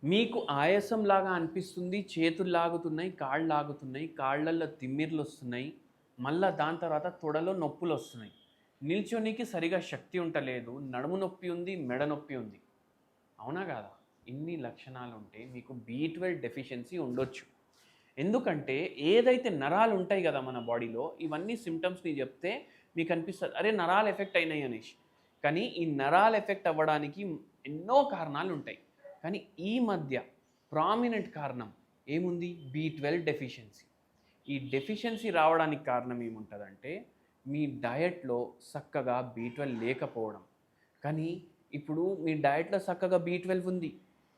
మీకు ఆయాసంలాగా అనిపిస్తుంది. చేతులు లాగుతున్నాయి, కాళ్ళు లాగుతున్నాయి, కాళ్ళల్లో తిమ్మిర్లొస్తున్నాయి. మళ్ళా దాని తర్వాత తొడలో నొప్పులొస్తున్నాయి. నిల్చోనీకి సరిగా శక్తి ఉంటలేదు. నడుము నొప్పి ఉంది, మెడ నొప్పి ఉంది. అవునా కాదా? ఇన్ని లక్షణాలుంటే మీకు బి12 డెఫిషియన్సీ ఉండొచ్చు. ఎందుకంటే ఏదైతే నరాలు ఉంటాయి కదా మన బాడీలో, ఇవన్నీ సింప్టమ్స్ నేను చెప్తే మీకు అనిపిస్తది, అరే నరాలు ఎఫెక్ట్ అయినాయి అనేసి. కానీ ఈ నరాలు ఎఫెక్ట్ అవ్వడానికి ఎన్నో కారణాలు ఉంటాయి. కానీ ఈ మధ్య ప్రామినెంట్ కారణం ఏముంది? B12 deficiency. ఈ డెఫిషియన్సీ రావడానికి కారణం ఏముంటుందంటే మీ డయట్లో చక్కగా బి12 లేకపోవడం. కానీ ఇప్పుడు మీ డయట్లో చక్కగా బి12 ఉంది.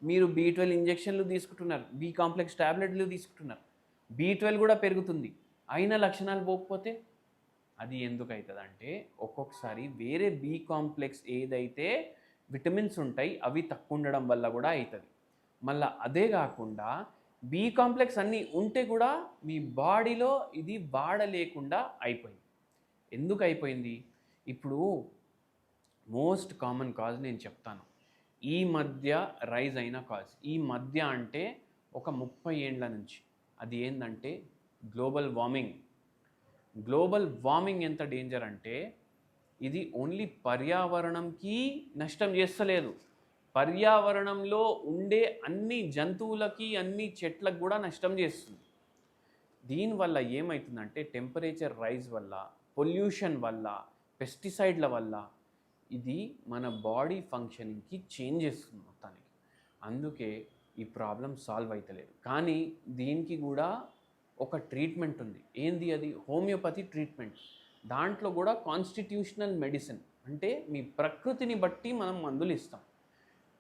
మీరు బి12 ఇంజెక్షన్లు తీసుకుంటున్నారు, బి కాంప్లెక్స్ టాబ్లెట్లు తీసుకుంటున్నారు, బి12 కూడా పెరుగుతుంది. అయిన లక్షణాలు పోకపోతే అది ఎందుకవుతుందంటే ఒక్కొక్కసారి వేరే బి కాంప్లెక్స్ ఏదైతే విటమిన్స్ ఉంటాయి అవి తక్కువ ఉండడం వల్ల కూడా అవుతుంది. మళ్ళీ అదే కాకుండా బి కాంప్లెక్స్ అన్నీ ఉంటే కూడా మీ బాడీలో ఇది వాడలేకుండా అయిపోయింది. ఎందుకు అయిపోయింది? ఇప్పుడు మోస్ట్ కామన్ కాజ్ నేను చెప్తాను. ఈ మధ్య రైజ్ అయిన కాజ్, ఈ మధ్య అంటే ఒక 30 ఏండ్ల నుంచి, అది ఏంటంటే గ్లోబల్ వార్మింగ్. గ్లోబల్ వార్మింగ్ ఎంత డేంజర్ అంటే ఇది ఓన్లీ పర్యావరణంకి నష్టం చేస్తలేదు, పర్యావరణంలో ఉండే అన్ని జంతువులకి అన్ని చెట్లకు కూడా నష్టం చేస్తుంది. దీనివల్ల ఏమవుతుందంటే టెంపరేచర్ రైజ్ వల్ల, పొల్యూషన్ వల్ల, పెస్టిసైడ్ల వల్ల ఇది మన బాడీ ఫంక్షనింగ్కి చేంజ్ చేస్తుంది మొత్తానికి. అందుకే ఈ ప్రాబ్లం సాల్వ్ అవుతలేదు. కానీ దీనికి కూడా ఒక ట్రీట్మెంట్ ఉంది. ఏంది అది? Homeopathy treatment. దాంట్లో కూడా కాన్స్టిట్యూషనల్ మెడిసిన్, అంటే మీ ప్రకృతిని బట్టి మనం మందులు ఇస్తాం.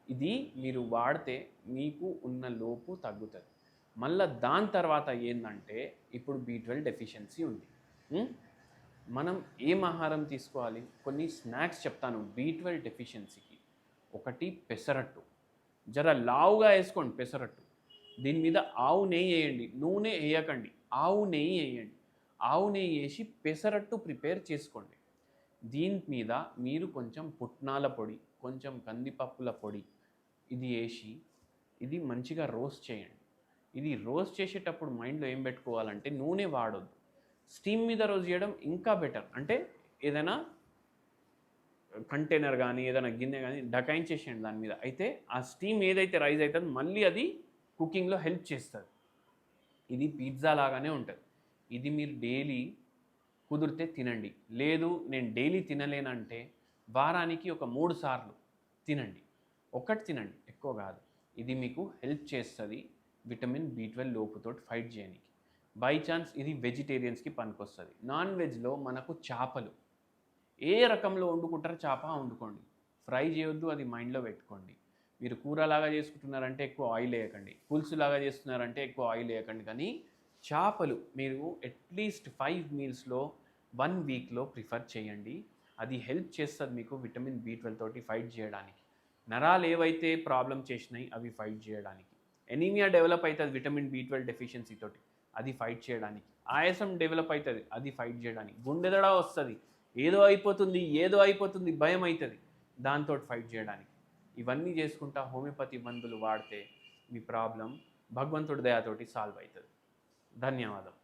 ఇది మీరు వాడితే మీకు ఉన్న లోపు తగ్గుతుంది. మళ్ళీ దాని తర్వాత ఏంటంటే ఇప్పుడు బి12 డెఫిషియన్సీ ఉంది. మనం ఏం ఆహారం తీసుకోవాలి? కొన్ని స్నాక్స్ చెప్తాను బి12 డెఫిషియన్సీకి. ఒకటి పెసరట్టు, జర లావుగా వేసుకోండి పెసరట్టు. దీని మీద ఆవు నెయ్యి వేయండి, నూనె వేయకండి, ఆవు నెయ్యి వేయండి. ఆవు నెయ్యి వేసి పెసరట్టు ప్రిపేర్ చేసుకోండి. దీని మీద మీరు కొంచెం పుట్నాల పొడి, కొంచెం కందిపప్పుల పొడి ఇది వేసి ఇది మంచిగా రోస్ట్ చేయండి. ఇది రోస్ట్ చేసేటప్పుడు మైండ్లో ఏం పెట్టుకోవాలంటే నూనె వాడొద్దు, స్టీమ్ మీద రోస్ట్ చేయడం ఇంకా బెటర్. అంటే ఏదైనా కంటైనర్ కానీ ఏదైనా గిన్నె కానీ డకాయించేసేయండి దాని మీద. అయితే ఆ స్టీమ్ ఏదైతే రైజ్ అవుతుందో మళ్ళీ అది కుకింగ్లో హెల్ప్ చేస్తుంది. ఇది పిజ్జా లాగానే ఉంటుంది. ఇది మీరు డైలీ కుదిరితే తినండి. లేదు నేను డైలీ తినలేనంటే వారానికి ఒక 3 సార్లు తినండి. ఒకటి తినండి, ఎక్కువ కాదు. ఇది మీకు హెల్ప్ చేస్తుంది విటమిన్ బి12 లోపుతోటి ఫైట్ చేయడానికి. బై ఛాన్స్ ఇది వెజిటేరియన్స్కి పనికొస్తుంది. నాన్ వెజ్లో మనకు చేపలు ఏ రకంలో వండుకుంటారో చేప వండుకోండి, ఫ్రై చేయొద్దు, అది మైండ్లో పెట్టుకోండి. మీరు కూరలాగా చేసుకుంటున్నారంటే ఎక్కువ ఆయిల్ వేయకండి, పులుసులాగా చేస్తున్నారంటే ఎక్కువ ఆయిల్ వేయకండి. కానీ చేపలు మీరు అట్లీస్ట్ 5 మీల్స్లో 1 వీక్లో ప్రిఫర్ చేయండి. అది హెల్ప్ చేస్తుంది మీకు విటమిన్ బి12 తోటి ఫైట్ చేయడానికి. నరాలు ఏవైతే ప్రాబ్లం చేసినాయి అవి ఫైట్ చేయడానికి. ఎనీమియా డెవలప్ అవుతుంది విటమిన్ బి12 డెఫిషియన్సీ తోటి, అది ఫైట్ చేయడానికి. ఆయాసం డెవలప్ అవుతుంది, అది ఫైట్ చేయడానికి. గుండెదడ వస్తుంది, ఏదో అయిపోతుంది భయం అవుతుంది, దాంతో ఫైట్ చేయడానికి. ఇవన్నీ చేసుకుంటా హోమియోపతి మందులు వాడితే మీ ప్రాబ్లం భగవంతుడి దయతోటి సాల్వ్ అవుతుంది. ధన్యవాదం.